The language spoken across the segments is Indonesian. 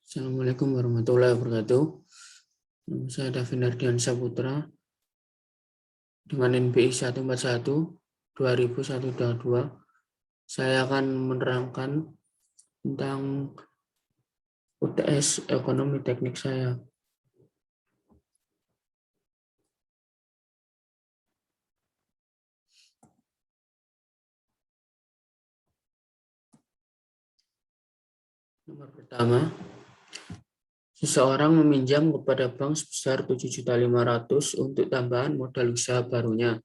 Assalamualaikum warahmatullahi wabarakatuh. Saya Davin Ardiansyah Putra dengan NBI 141-2001-2. Saya akan menerangkan tentang UTS Ekonomi Teknik saya. Nomor pertama, seseorang meminjam kepada bank sebesar 7.500.000 untuk tambahan modal usaha barunya.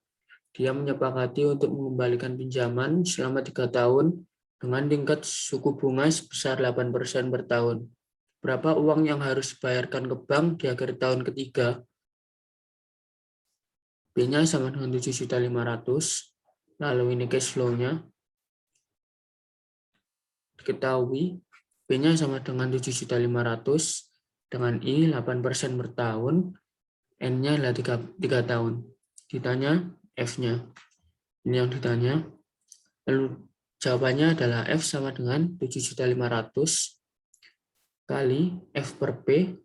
Dia menyepakati untuk mengembalikan pinjaman selama 3 tahun dengan tingkat suku bunga sebesar 8% per tahun. Berapa uang yang harus dibayarkan ke bank di akhir tahun ketiga? B-nya sama dengan 7.500.000. Lalu ini cash flow-nya. Diketahui B-nya sama dengan 7.500.000 dengan I 8% per tahun, N-nya adalah 3 tahun. Ditanya F-nya. Ini yang ditanya. Lalu jawabannya adalah F sama dengan 7.500.000 kali F per P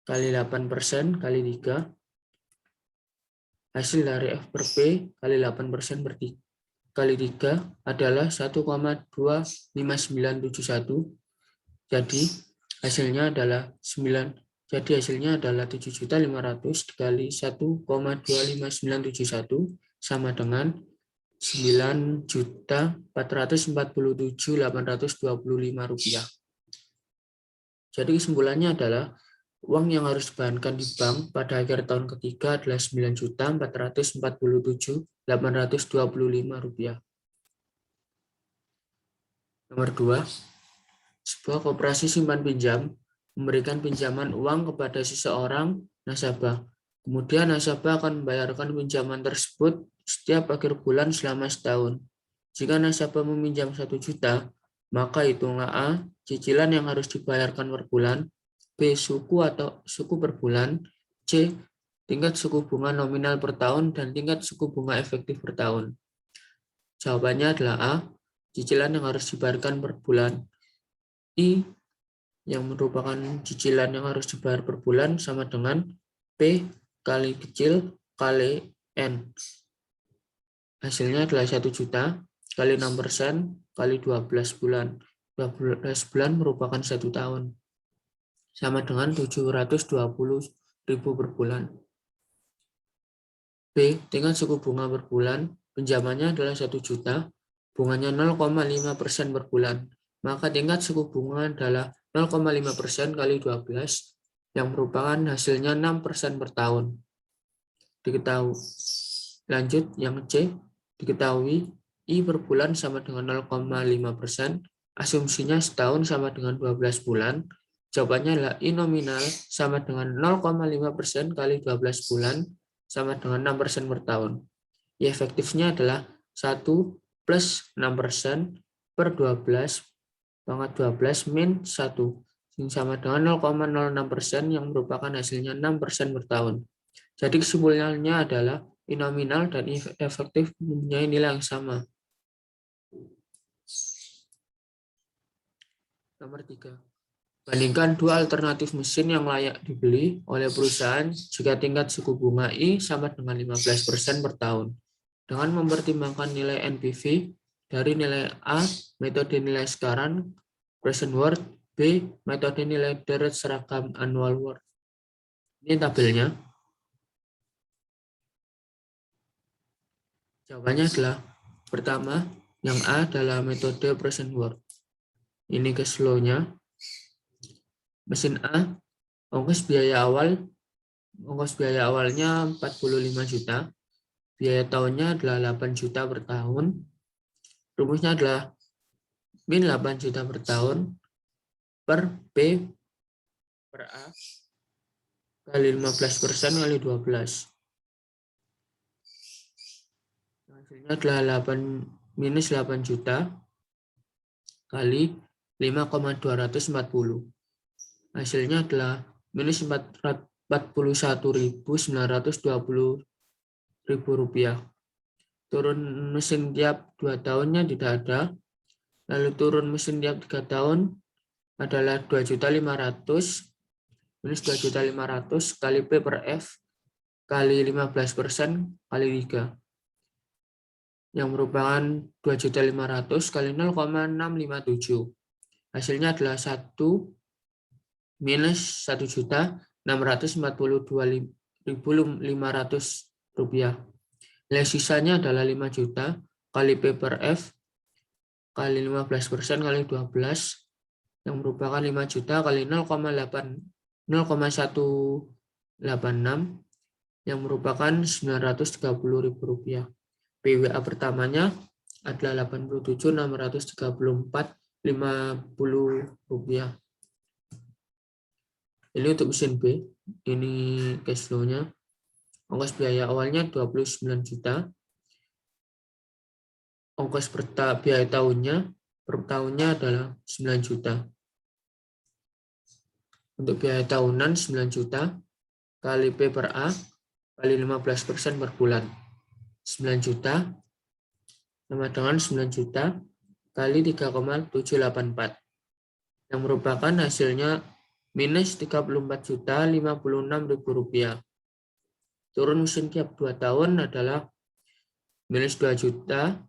kali 8% kali 3. Hasil dari F per P kali 8% per 3 kali 3 adalah 1,25971. Jadi hasilnya adalah 7.500.000 dikali 1,25971 sama dengan 9.447.825 rupiah. Jadi kesimpulannya adalah uang yang harus dibayarkan di bank pada akhir tahun ketiga adalah 9.447.825 rupiah. Nomor 2, sebuah koperasi simpan pinjam memberikan pinjaman uang kepada seseorang nasabah. Kemudian nasabah akan membayarkan pinjaman tersebut setiap akhir bulan selama setahun. Jika nasabah meminjam 1 juta, maka hitunglah A, cicilan yang harus dibayarkan per bulan, B, suku per bulan, C, tingkat suku bunga nominal per tahun, dan tingkat suku bunga efektif per tahun. Jawabannya adalah A, cicilan yang harus dibayarkan per bulan. I, yang merupakan cicilan yang harus dibayar per bulan, sama dengan P kali kecil kali N. Hasilnya adalah 1 juta kali 6% kali 12 bulan. 12 bulan merupakan 1 tahun. Sama dengan 720.000 per bulan. B, tingkat suku bunga per bulan, pinjamannya adalah 1 juta, bunganya 0,5% per bulan. Maka tingkat suku bunga adalah 0,5% kali 12, yang merupakan hasilnya 6% per tahun. Diketahui. Lanjut, yang C, diketahui I per bulan sama dengan 0,5%, asumsinya setahun sama dengan 12 bulan, jawabannya adalah I nominal sama dengan 0,5% kali 12 bulan, sama dengan 6% per tahun. I efektifnya adalah 1 plus 6% per 12 pangkat 12 min 1, yang sama dengan 0,06% yang merupakan hasilnya 6% per tahun. Jadi kesimpulannya adalah I nominal dan I efektif mempunyai nilai yang sama. Nomor 3. Bandingkan dua alternatif mesin yang layak dibeli oleh perusahaan jika tingkat suku bunga I sama dengan 15% per tahun. Dengan mempertimbangkan nilai NPV dari nilai A, metode nilai sekarang, present worth, B, metode nilai direct seragam annual worth. Ini tabelnya. Jawabannya adalah pertama, yang A adalah metode present worth. Ini cash flow-nya. Mesin A, ongkos biaya awalnya 45 juta, biaya tahunnya adalah 8 juta per tahun, rumusnya adalah min 8 juta per tahun per B per A kali 15% kali 12. Hasilnya adalah minus 8 juta kali 5,240. Hasilnya adalah minus 41.920.000 rupiah. Turun mesin tiap 2 tahunnya tidak ada. Lalu turun mesin tiap 3 tahun adalah 2.500.000 minus 2.500.000 kali P per F kali 15% kali 3, yang merupakan 2.500.000 kali 0,657. Hasilnya adalah 1 minus 1.642.500 rupiah. Nilai sisanya adalah 5 juta kali P per F kali 15% kali 12, yang merupakan 5 juta kali 0,186, yang merupakan 930.000 rupiah. PWA pertamanya adalah 87.634.50 rupiah. Ini untuk mesin B. Ini cash flow-nya. Ongkos biaya awalnya 29 juta. Ongkos biaya tahunnya per tahunnya adalah 9 juta. Untuk biaya tahunan 9 juta kali P per A kali 15% per bulan. 9 juta sama dengan 9 juta kali 3,784, yang merupakan hasilnya minus 34.056.000 rupiah. Turun mesin tiap 2 tahun adalah minus 2 juta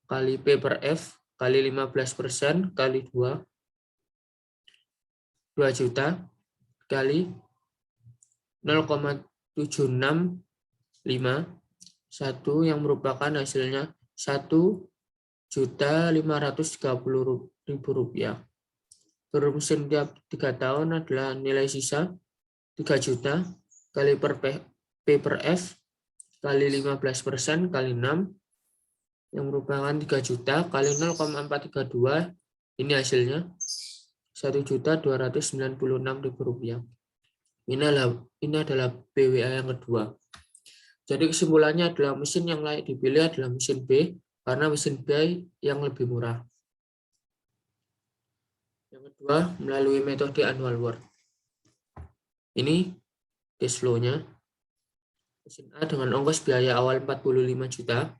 kali P per F kali 15% kali 2, 2 juta kali 0,765, 1, yang merupakan hasilnya 1.530.000 rupiah. Turun mesin tiap 3 tahun adalah nilai sisa 3 juta kali P per F kali 15% kali 6, yang merupakan 3 juta kali 0,432, ini hasilnya 1.296.000 rupiah. Ini adalah PWA yang kedua. Jadi kesimpulannya adalah mesin yang layak dipilih adalah mesin B, karena mesin B yang lebih murah. Yang kedua, melalui metode annual work. Ini cash flow-nya. Mesin A dengan ongkos biaya awal 45 juta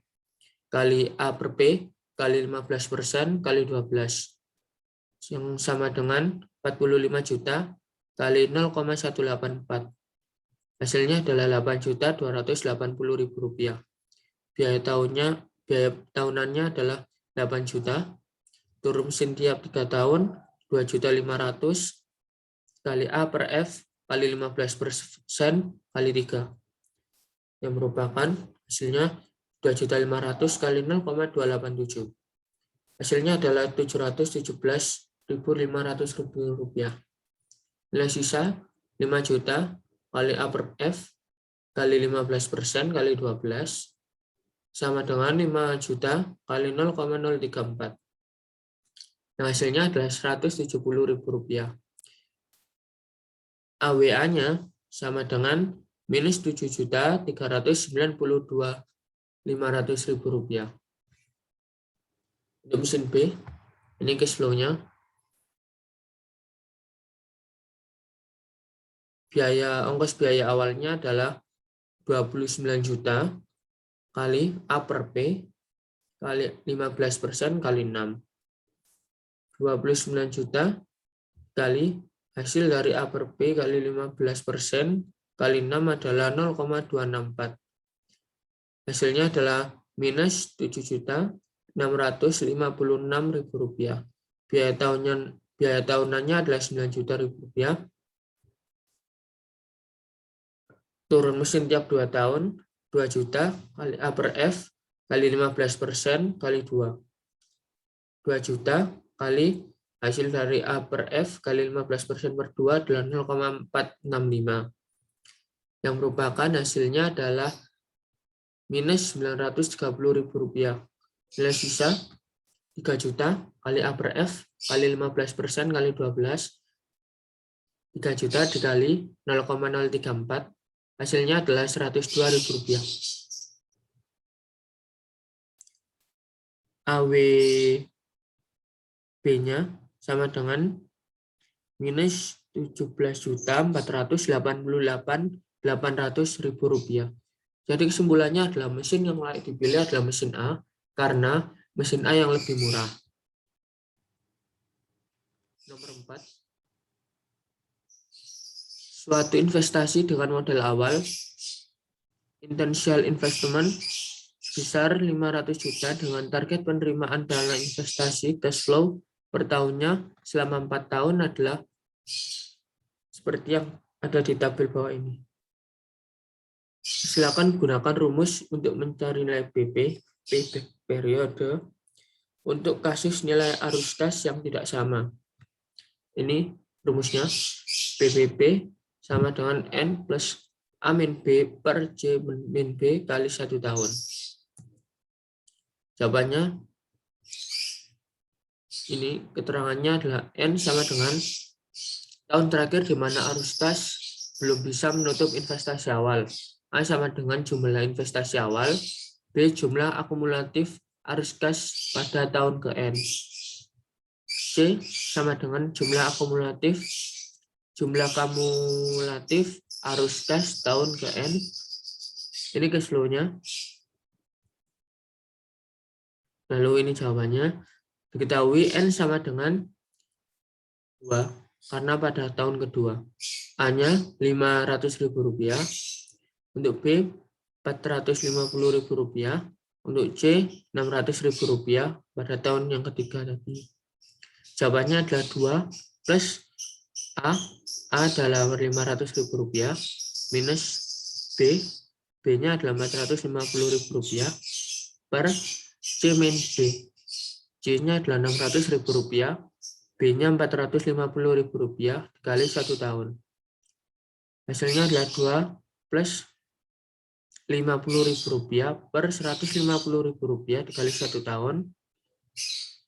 kali A per P kali 15% kali 12, yang sama dengan 45 juta kali 0,184. Hasilnya adalah 8.280.000 rupiah. Biaya tahunannya adalah 8 juta. Turun mesin tiap 3 tahun 2.500.000 kali A per F kali 15% kali 3, yang merupakan hasilnya 2.500.000 kali 0,287. Hasilnya adalah 717.500 rupiah. Nilai sisa 5 juta kali A per F kali 15% kali 12 sama dengan 5 juta kali 0,034. Nah, hasilnya adalah 170.000 rupiah. AWA-nya sama dengan minus 7.392.500 rupiah. Untuk mesin B, ini cash flow-nya. Ongkos biaya awalnya adalah 29 juta kali A per P kali 15% kali 6. 29 juta kali hasil dari A per P kali 15% kali 6 adalah 0,264. Hasilnya adalah minus 7.656.000 rupiah. Biaya tahunannya adalah 9 juta rupiah. Turun mesin tiap 2 tahun 2 juta kali A per F kali 15% kali 2. 2 juta kali hasil dari A per F kali 15% per 2 adalah 0,465. Yang merupakan hasilnya adalah minus 930.000 rupiah. Nilai sisa 3 juta kali A per F kali 15% kali 12. 3 juta dikali 0,034. Hasilnya adalah 102.000 rupiah. AWB-nya sama dengan minus 17.488.800 rupiah. Jadi kesimpulannya adalah mesin yang layak dipilih adalah mesin A, karena mesin A yang lebih murah. Nomor 4. Suatu investasi dengan modal awal, initial investment, besar 500 juta dengan target penerimaan dana investasi cash flow per tahunnya selama 4 tahun adalah seperti yang ada di tabel bawah ini. Silakan gunakan rumus untuk mencari nilai BP, payback periode, untuk kasus nilai arus kas yang tidak sama. Ini rumusnya, PBB sama dengan N plus A min B per C min B kali 1 tahun. Jawabannya, ini keterangannya adalah N sama dengan tahun terakhir di mana arus kas belum bisa menutup investasi awal. A sama dengan jumlah investasi awal, B jumlah akumulatif arus kas pada tahun ke N. C sama dengan jumlah kumulatif arus kas tahun ke N. Ini cash flow-nya. Lalu ini jawabannya. Diketahui N sama dengan 2 karena pada tahun kedua. A-nya Rp500.000, untuk B Rp450.000, untuk C Rp600.000 pada tahun yang ketiga tadi. Jawabannya adalah 2 plus A adalah Rp500.000 minus B, B-nya adalah Rp450.000 per C min B. C-nya adalah Rp600.000, B-nya Rp450.000 dikali 1 tahun. Hasilnya adalah 2 plus Rp50.000 per Rp150.000 dikali 1 tahun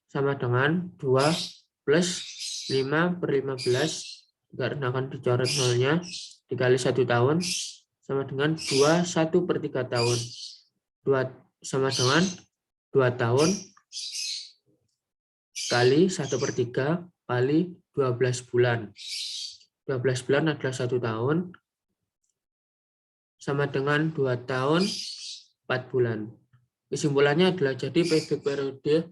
sama dengan 2 plus 5 per 15 karena akan dicoret nolnya dikali 1 tahun sama dengan 1/3 tahun. 2 sama dengan 2 tahun kali 1/3 kali 12 bulan. 12 bulan adalah 1 tahun sama dengan 2 tahun 4 bulan. Kesimpulannya adalah jadi payback periode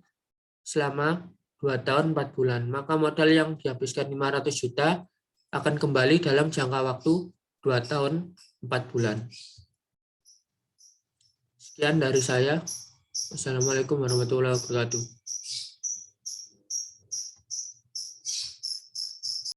selama 2 tahun 4 bulan. Maka modal yang dihabiskan 500 juta akan kembali dalam jangka waktu 2 tahun 4 bulan. Sekian dari saya. Wassalamualaikum warahmatullahi wabarakatuh.